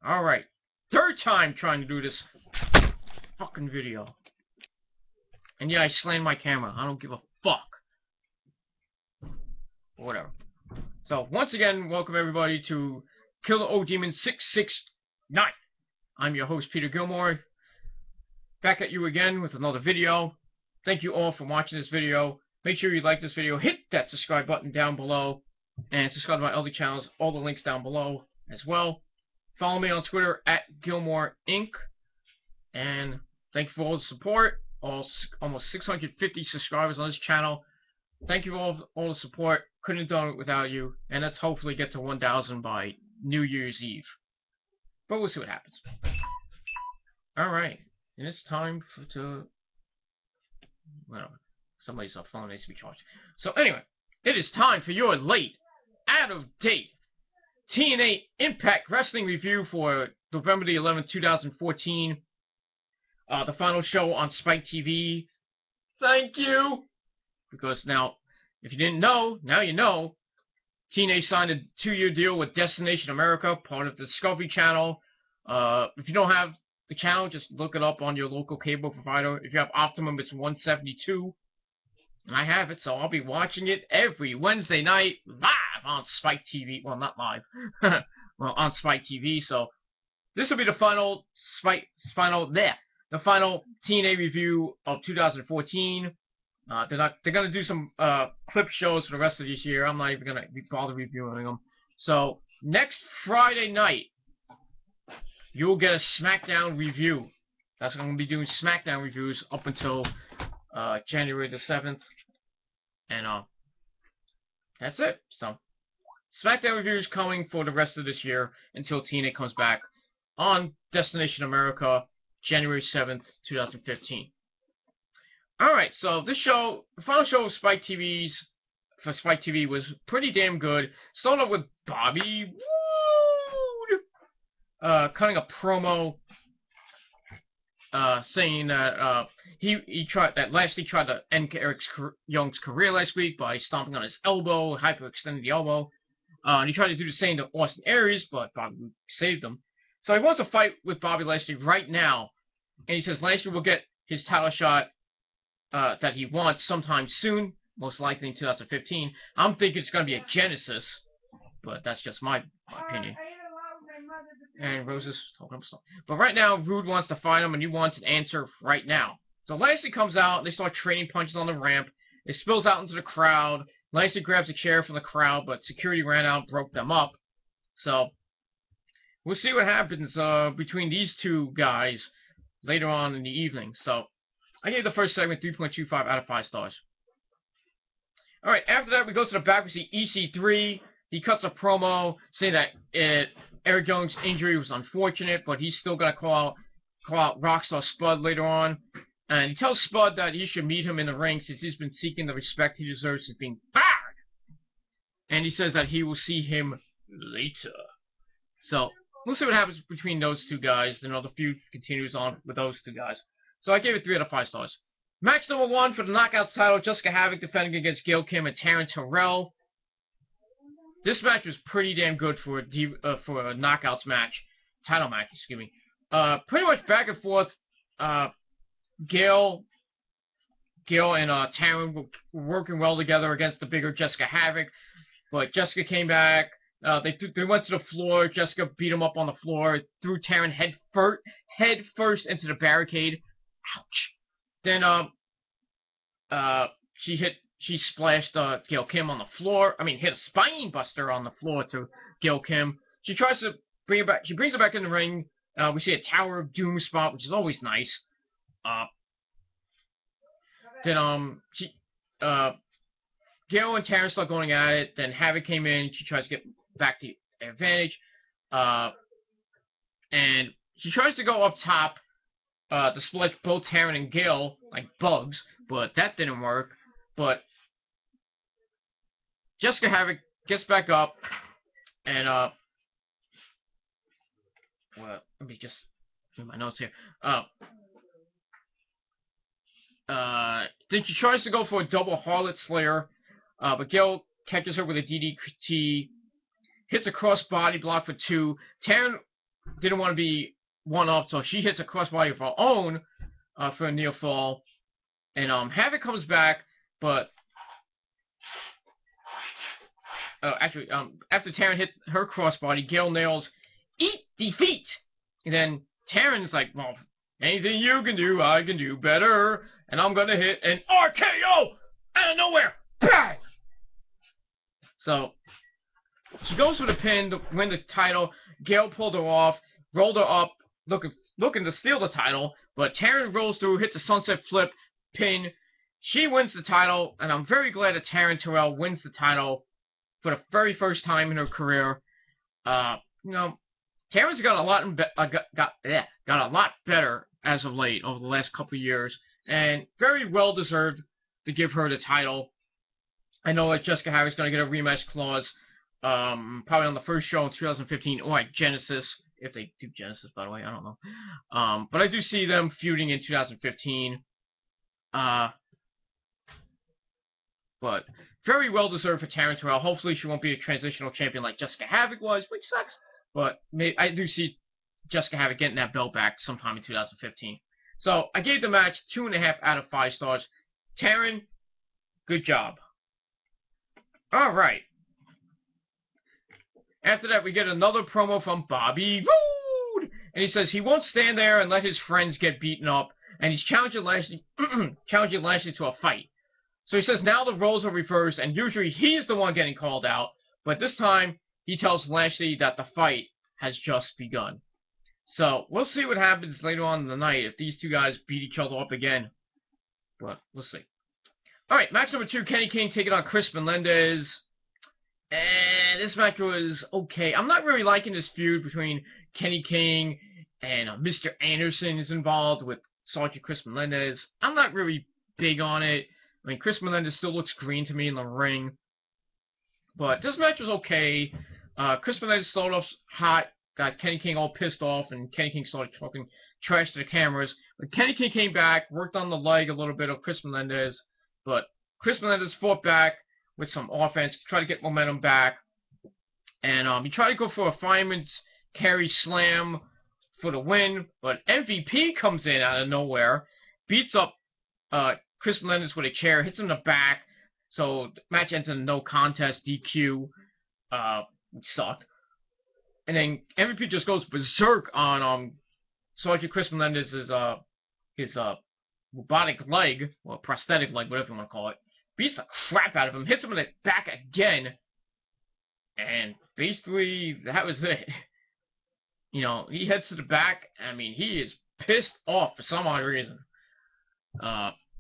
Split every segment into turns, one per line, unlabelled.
Alright. Third time trying to do this fucking video. And yeah, I slammed my camera. I don't give a fuck. Whatever. So, once again, welcome everybody to Killer O Demon 669. I'm your host, Peter Gilmore. Back at you again with another video. Thank you all for watching this video. Make sure you like this video. Hit that subscribe button down below. And subscribe to my other channels. All the links down below as well. Follow me on Twitter at Gilmore Inc. And thank you for all the support. Almost 650 subscribers on this channel. Thank you for all the support. Couldn't have done it without you. And let's hopefully get to 1,000 by New Year's Eve. But we'll see what happens. Alright. And it's time well, somebody's phone needs to be charged. So anyway, it is time for your late, out-of-date TNA Impact Wrestling review for November the 11th, 2014. The final show on Spike TV. Thank you! Because now, if you didn't know, now you know. TNA signed a 2-year deal with Destination America, part of the Discovery Channel. If you don't have the channel, just look it up on your local cable provider. If you have Optimum, it's 172. And I have it, so I'll be watching it every Wednesday night live on Spike TV. Well, not live. Well, on Spike TV. So this will be the final the final TNA review of 2014. They're gonna do some clip shows for the rest of this year. I'm not even gonna bother reviewing them. So next Friday night, you'll get a SmackDown review. That's when I'm gonna be doing SmackDown reviews up until January the 7th. And that's it. So SmackDown reviews coming for the rest of this year until TNA comes back on Destination America, January 7th, 2015. Alright, so this show, the final show of Spike TV was pretty damn good. Started off with Bobby Roode cutting a promo saying that he tried to end Eric Young's career last week by stomping on his elbow, hyperextending the elbow. And he tried to do the same to Austin Aries, but Bobby Roode saved him. So he wants to fight with Bobby Lashley right now. And he says Lashley will get his title shot that he wants sometime soon, most likely in 2015. I'm thinking it's going to be a Genesis, but that's just my opinion. And Rose's talking about stuff. But right now, Roode wants to fight him, and he wants an answer right now. So Lashley comes out, and they start trading punches on the ramp. It spills out into the crowd. Lashley grabs a chair from the crowd, but security ran out, broke them up. So we'll see what happens between these two guys later on in the evening. So I gave the first segment 3.25 out of 5 stars. Alright, after that we go to the back. We see EC3. He cuts a promo saying that Eric Young's injury was unfortunate, but he's still going to call out Rockstar Spud later on. And he tells Spud that he should meet him in the ring since he's been seeking the respect he deserves since being fired. And he says that he will see him later. So we'll see what happens between those two guys. You know, the feud continues on with those two guys. So I gave it 3 out of 5 stars. Match number 1 for the Knockouts title. Jessica Havoc defending against Gail Kim and Taryn Terrell. This match was pretty damn good for a Knockouts match. Title match, excuse me. Pretty much back and forth. Gail and Taryn were working well together against the bigger Jessica Havoc. But Jessica came back. They went to the floor. Jessica beat him up on the floor. Threw Taryn head first into the barricade. Ouch. Then she splashed Gail Kim on the floor. I mean, hit a spine buster on the floor to Gail Kim. She tries to bring her back. She brings her back in the ring. We see a Tower of Doom spot, which is always nice. Then Gail and Taryn start going at it. Then Havoc came in. She tries to get back the advantage. And she tries to go up top to split both Taryn and Gail like bugs, but that didn't work. But Jessica Havoc gets back up, and well, let me just read my notes here. Then she tries to go for a double Harlot Slayer, but Gail catches her with a DDT, hits a cross body block for 2. Taryn didn't want to be one up, so she hits a crossbody of her own for a near fall. And Havoc comes back, but actually, after Taryn hit her crossbody, Gail nails "Eat Defeat," and then Taryn's like, "Well, anything you can do, I can do better, and I'm gonna hit an RKO out of nowhere, bang!" So she goes for the pin to win the title. Gail pulled her off, rolled her up, looking to steal the title, but Taryn rolls through, hits a sunset flip, pin. She wins the title, and I'm very glad that Taryn Terrell wins the title for the very first time in her career. You know, Taryn's got a lot better as of late over the last couple of years, and very well deserved to give her the title. I know that Jessica Harry's going to get a rematch clause, probably on the first show in 2015, or at Genesis, if they do Genesis, by the way, I don't know. But I do see them feuding in 2015. But very well deserved for Taryn Terrell. Hopefully she won't be a transitional champion like Jessica Havoc was, which sucks. But I do see Jessica Havoc getting that belt back sometime in 2015. So I gave the match 2.5 out of 5 stars. Taryn, good job. Alright. After that, we get another promo from Bobby Roode. And he says he won't stand there and let his friends get beaten up. And he's challenging Lashley, to a fight. So he says now the roles are reversed, and usually he's the one getting called out. But this time, he tells Lashley that the fight has just begun. So we'll see what happens later on in the night if these two guys beat each other up again. But we'll see. Alright, match number 2, Kenny King taking on Chris Melendez. And this match was okay. I'm not really liking this feud between Kenny King and Mr. Anderson is involved with Sergeant Chris Melendez. I'm not really big on it. I mean, Chris Melendez still looks green to me in the ring. But this match was okay. Chris Melendez started off hot, got Kenny King all pissed off, and Kenny King started talking trash to the cameras. But Kenny King came back, worked on the leg a little bit of Chris Melendez. But Chris Melendez fought back with some offense, tried to get momentum back. And he tried to go for a fireman's carry slam for the win. But MVP comes in out of nowhere, beats up Chris Melendez with a chair, hits him in the back. So the match ends in a no contest, DQ. Which sucked. And then MVP just goes berserk on Sergeant Chris Melendez's his robotic leg, or prosthetic leg, whatever you want to call it. Beats the crap out of him, hits him in the back again, and basically that was it. You know, he heads to the back. I mean, he is pissed off for some odd reason.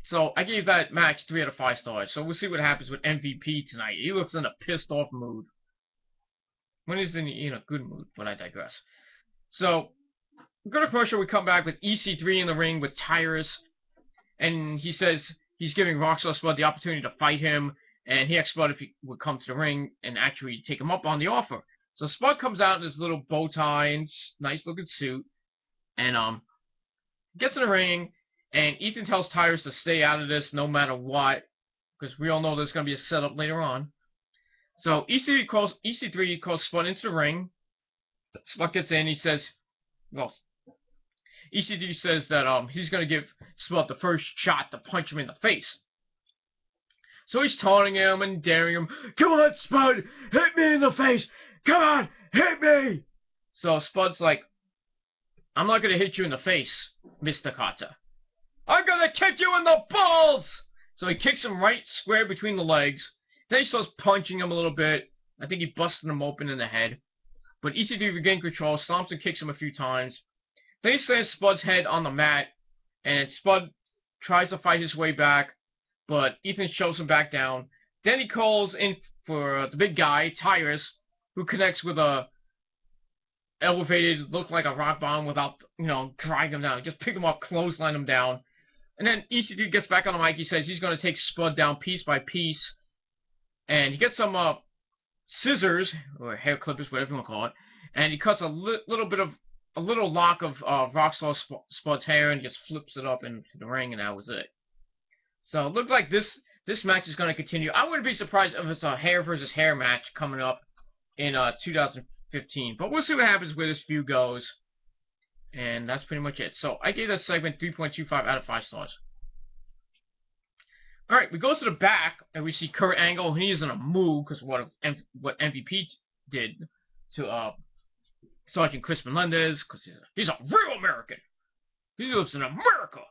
So I gave that match 3 out of 5 stars. So we'll see what happens with MVP tonight. He looks in a pissed off mood. When he's in a good mood, but I digress. So we go to commercial. We come back with EC3 in the ring with Tyrus, and he says he's giving Rockstar Spud the opportunity to fight him, and he asks Spud if he would come to the ring and actually take him up on the offer. So Spud comes out in his little bow tie and nice looking suit, and gets in the ring. And Ethan tells Tyrus to stay out of this no matter what, because we all know there's going to be a setup later on. So EC3 calls Spud into the ring. Spud gets in. He says, well, EC3 says that he's going to give Spud the first shot to punch him in the face. So he's taunting him and daring him. Come on, Spud! Hit me in the face! Come on! Hit me! So Spud's like, I'm not going to hit you in the face, Mr. Carter. I'm gonna kick you in the balls! So he kicks him right square between the legs. Then he starts punching him a little bit. I think he busted him open in the head. But EC3 regains control, stomps and kicks him a few times. Then he slams Spud's head on the mat. And Spud tries to fight his way back. But Ethan shoves him back down. Then he calls in for the big guy, Tyrus, who connects with a elevated, looked like a rock bottom without, dragging him down. Just pick him up, clothesline him down. And then EC3 gets back on the mic. He says he's going to take Spud down piece by piece. And he gets some scissors, or hair clippers, whatever you want to call it. And he cuts a little lock of Rockstar Spud's hair and just flips it up into the ring, and that was it. So it looked like this match is going to continue. I wouldn't be surprised if it's a hair versus hair match coming up in 2015. But we'll see what happens where this feud goes. And that's pretty much it. So I gave that segment 3.25 out of 5 stars. Alright, we go to the back, and we see Kurt Angle, and he's in a mood because what MVP did to Sergeant Chris Melendez, because he's a real American. He lives in America.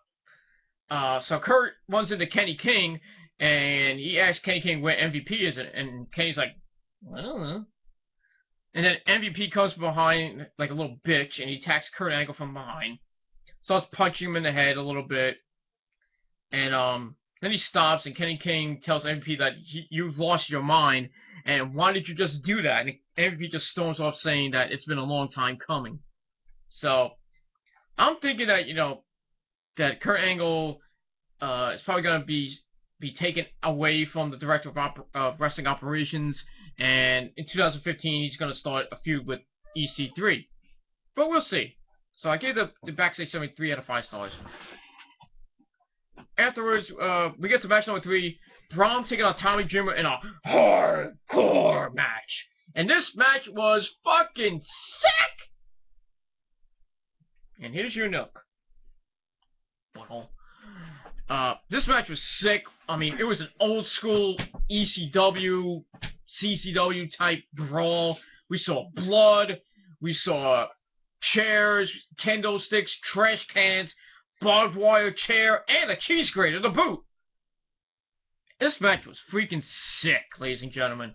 So Kurt runs into Kenny King, and he asks Kenny King where MVP is, and Kenny's like, I don't know. And then MVP comes behind like a little bitch, and he attacks Kurt Angle from behind. Starts punching him in the head a little bit, and then he stops, and Kenny King tells MVP that you've lost your mind, and why did you just do that? And MVP just storms off saying that it's been a long time coming. So I'm thinking that, you know, that Kurt Angle is probably going to be taken away from the director of wrestling operations, and in 2015 he's going to start a feud with EC3. But we'll see. So I gave the backstage segment 3 out of 5 stars. Afterwards, we get to match number 3. Braun taking on Tommy Dreamer in a hardcore match. And this match was fucking sick! And here's your nook. This match was sick. I mean, it was an old school ECW, CCW type brawl. We saw blood. We saw chairs, kendo sticks, trash cans, barbed wire chair, and a cheese grater to boot. This match was freaking sick, ladies and gentlemen.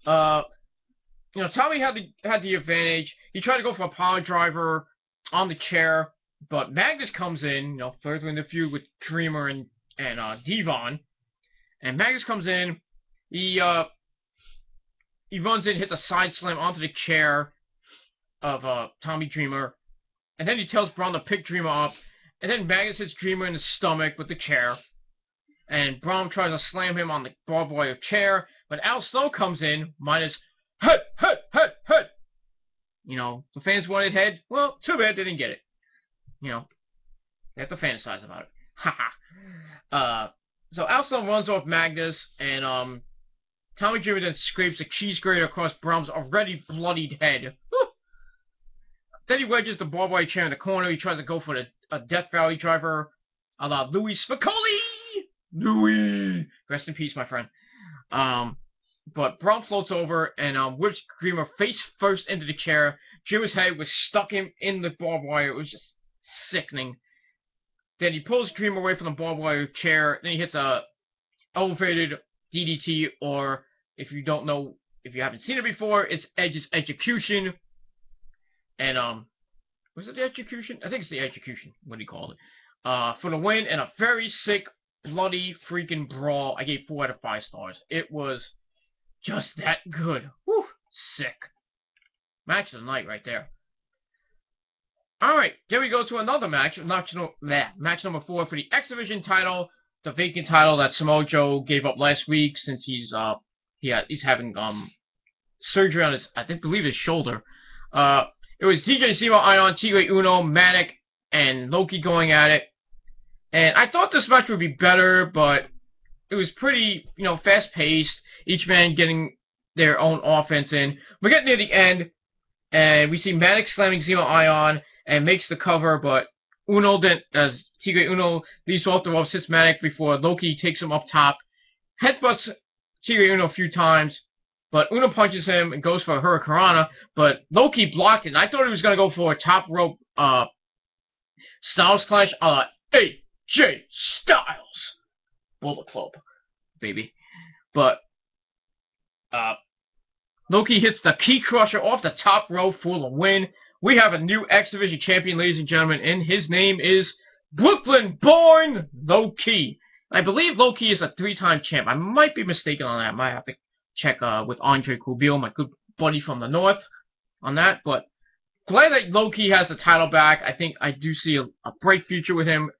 You know, Tommy had the advantage. He tried to go for a power driver on the chair, but Magnus comes in, you know, furthering the feud with Dreamer and Devon. And Magnus comes in. He runs in, hits a side slam onto the chair of Tommy Dreamer, and then he tells Braun to pick Dreamer up. And then Magnus hits Dreamer in the stomach with the chair. And Braun tries to slam him on the barbed wire chair. But Al Snow comes in, minus head. You know, the fans wanted head. Well, too bad they didn't get it. You know, they have to fantasize about it. Haha. So Al Snow runs off Magnus, and Tommy Dreamer then scrapes a cheese grater across Braun's already bloodied head. Woo! Then he wedges the barbed wire chair in the corner. He tries to go for a Death Valley driver a la Louis Spicoli. Louis! Rest in peace, my friend. But Braun floats over and whips Dreamer face first into the chair. Dreamer's head was stuck in the barbed wire. It was just sickening. Then he pulls Dreamer away from the barbed wire chair. Then he hits a elevated DDT, or if you don't know, if you haven't seen it before, it's Edge's Execution. And was it the Execution? I think it's the Execution. What do you call it? For the win, and a very sick, bloody freaking brawl. I gave 4 out of 5 stars. It was just that good. Whew, sick. Match of the night right there. Alright, then we go to another match. Match number 4 for the X Division title. The vacant title that Samoa Joe gave up last week since he's having surgery on his, believe his shoulder. It was DJ Zero Ion, Tigre Uno, Manic, and Loki going at it. And I thought this match would be better, but it was pretty, you know, fast-paced. Each man getting their own offense in. We're getting near the end, and we see Manic slamming Zero Ion and makes the cover, but Uno then, as Tigre Uno leads off the ropes, hits Manic before Loki takes him up top. Headbutts Tigre Uno a few times, but Uno punches him and goes for a Hurricanrana, but Loki blocked it. And I thought he was going to go for a top rope Styles Clash a la AJ Styles. Bullet Club, baby. But Loki hits the Key Crusher off the top rope for the win. We have a new X Division champion, ladies and gentlemen, and his name is Brooklyn-born Loki. I believe Loki is a 3-time champ. I might be mistaken on that. I might have to check with Andre Kubil, my good buddy from the north, on that. But glad that Loki has the title back. I think I do see a bright future with him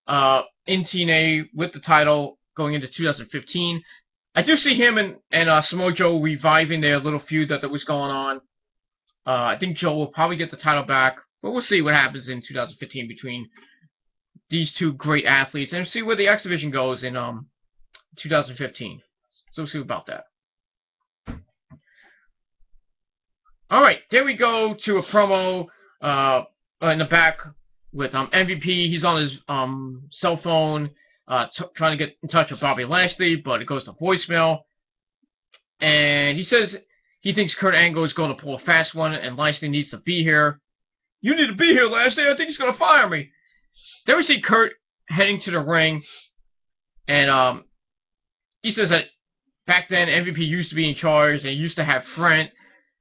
in TNA with the title going into 2015. I do see him and Samoa Joe reviving their little feud that was going on. I think Joe will probably get the title back, but we'll see what happens in 2015 between these two great athletes, and see where the X Division goes in 2015. So we'll see about that. Alright, there we go to a promo in the back with MVP. He's on his cell phone trying to get in touch with Bobby Lashley, but it goes to voicemail. And he says he thinks Kurt Angle is going to pull a fast one and Lashley needs to be here. You need to be here, Lashley. I think he's going to fire me. Then we see Kurt heading to the ring. And he says that back then MVP used to be in charge and he used to have friends.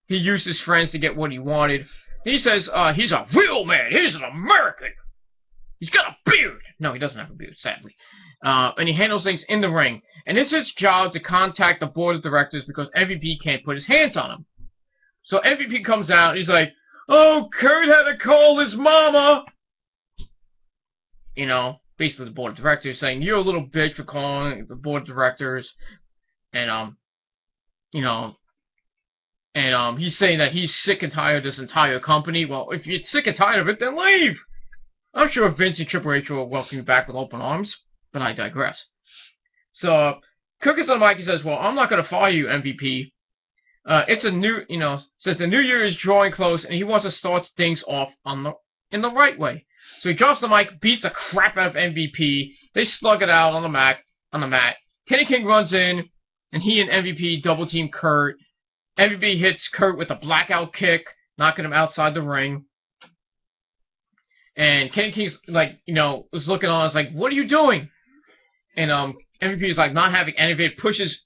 He used his friends to get what he wanted. He says he's a real man. He's an American. He's got a beard. No, he doesn't have a beard, sadly. And he handles things in the ring. And it's his job to contact the board of directors because MVP can't put his hands on him. So MVP comes out and he's like, oh, Kurt had to call his mama. You know, basically the board of directors saying, you're a little bitch for calling the board of directors. And, you know, and he's saying that he's sick and tired of this entire company. Well, if you're sick and tired of it, then leave. I'm sure Vince and Triple H will welcome you back with open arms, but I digress. So, Cook is on the mic. He says, well, I'm not going to fire you, MVP. It's a new, you know, says the new year is drawing close, and he wants to start things off in the right way. So he drops the mic, beats the crap out of MVP. They slug it out on the mat. Kenny King runs in, and he and MVP double team Kurt. MVP hits Kurt with a blackout kick, knocking him outside the ring. And Kenny King's like, you know, was looking on, was like, what are you doing? And MVP is like not having any of it, pushes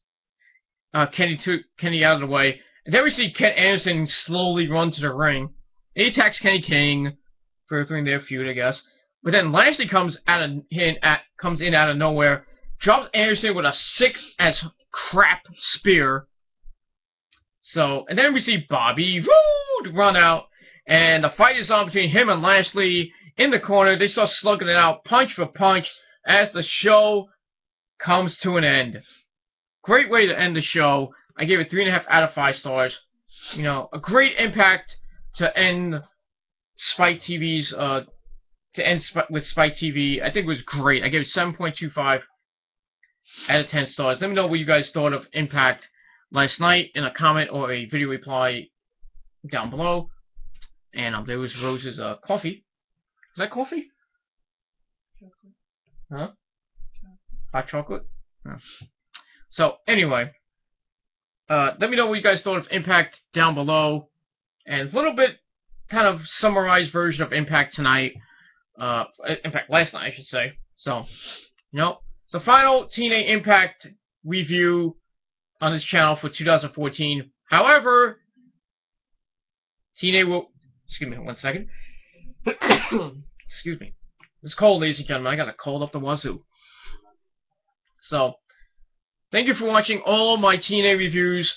Kenny out of the way. And then we see Ken Anderson slowly run to the ring. He attacks Kenny King, furthering their feud, I guess. But then Lashley comes in out of nowhere, drops Anderson with a sick as crap spear. So, and then we see Bobby run out, and the fight is on between him and Lashley in the corner. They start slugging it out, punch for punch, as the show comes to an end. Great way to end the show. I gave it 3.5 out of 5 stars. You know, a great impact to end Spike TV's, with Spike TV. I think it was great. I gave it 7.25 out of 10 stars. Let me know what you guys thought of Impact last night in a comment or a video reply down below. And there was Rose's coffee. Is that coffee? Chocolate. Huh? Chocolate. Hot chocolate? Huh. So, anyway. Let me know what you guys thought of Impact down below. And a little bit kind of summarized version of Impact tonight. In fact, last night, I should say. So, you know. So, final TNA Impact review on this channel for 2014. However, TNA will... Excuse me, 1 second. Excuse me. It's cold, ladies and gentlemen. I got a cold up the wazoo. So, thank you for watching all my TNA reviews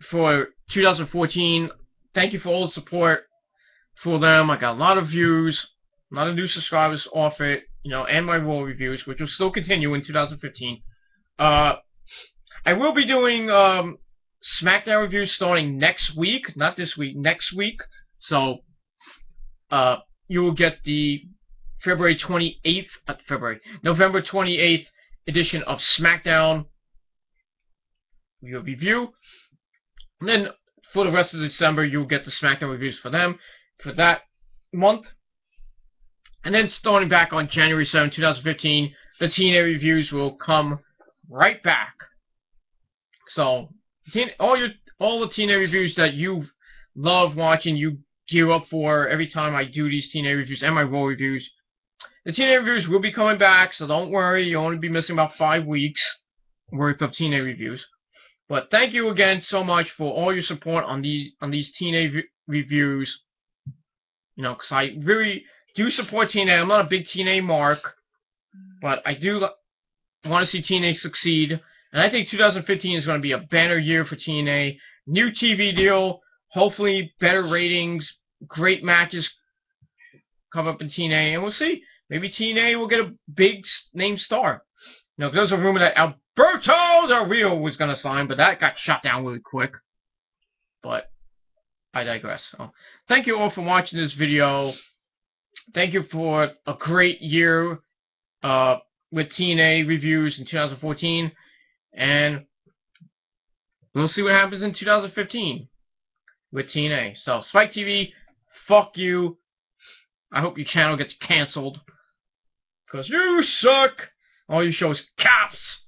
for 2014. Thank you for all the support for them. I got a lot of views, a lot of new subscribers off it, you know, and my Raw reviews, which will still continue in 2015. I will be doing SmackDown reviews starting next week, not this week, next week. So, you will get the November 28th edition of SmackDown review. And then for the rest of December, you'll get the SmackDown reviews for them for that month. And then starting back on January 7, 2015, the TNA reviews will come right back. So, all the TNA reviews that you love watching, you gear up for every time I do these TNA reviews and my Raw reviews. The TNA reviews will be coming back, so don't worry. You'll only be missing about 5 weeks worth of TNA reviews. But thank you again so much for all your support on these TNA reviews. You know, because I really do support TNA. I'm not a big TNA mark, but I do want to see TNA succeed. And I think 2015 is going to be a banner year for TNA. New TV deal, hopefully better ratings, great matches come up in TNA, and we'll see. Maybe TNA will get a big name star. You know, there's a rumor that Alberto Del Rio was going to sign, but that got shot down really quick. But I digress. So, thank you all for watching this video. Thank you for a great year with TNA reviews in 2014. And we'll see what happens in 2015. with TNA. So, Spike TV, fuck you. I hope your channel gets cancelled. Because you suck. All you show is cops.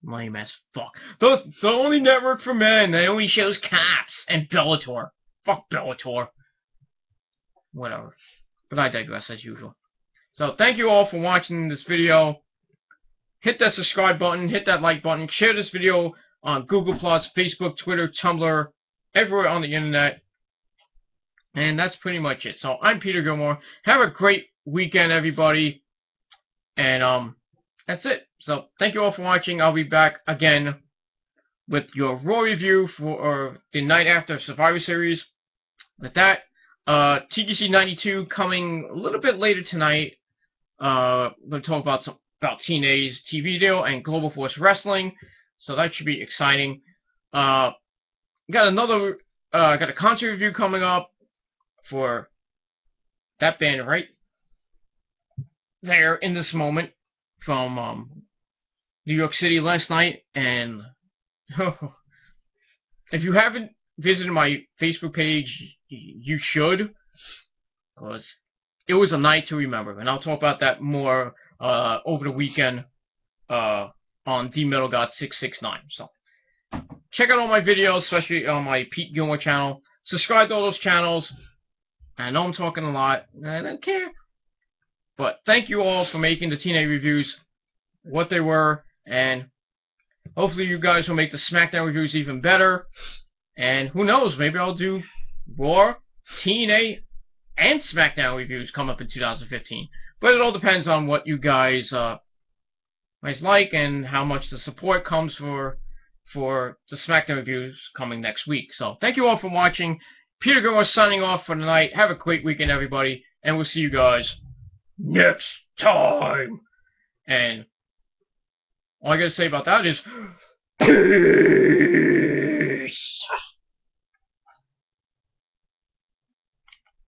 Lame as fuck. The only network for men that only shows cops and Bellator. Fuck Bellator. Whatever. But I digress as usual. So thank you all for watching this video. Hit that subscribe button, hit that like button, share this video on Google+, Facebook, Twitter, Tumblr, everywhere on the internet. And that's pretty much it. So I'm Peter Gilmore. Have a great weekend, everybody. And that's it. So thank you all for watching. I'll be back again with your Raw review for the night after Survivor Series. With that, TGC 92 coming a little bit later tonight. We're going to talk about TNA's TV deal and Global Force Wrestling. So that should be exciting. Got a concert review coming up for that band right there in this moment from New York City last night. And if you haven't visited my Facebook page, you should, because it was a night to remember. And I'll talk about that more over the weekend on DMetalGod669. So check out all my videos, especially on my Pete Gilmore channel. Subscribe to all those channels. I know I'm talking a lot. I don't care. But thank you all for making the TNA reviews what they were. And hopefully you guys will make the SmackDown reviews even better. And who knows, maybe I'll do Raw, TNA, and SmackDown reviews come up in 2015. But it all depends on what you guys like and how much the support comes for the SmackDown reviews coming next week. So thank you all for watching. Peter Gilmore signing off for tonight. Have a great weekend, everybody, and we'll see you guys next time. And all I gotta say about that is peace.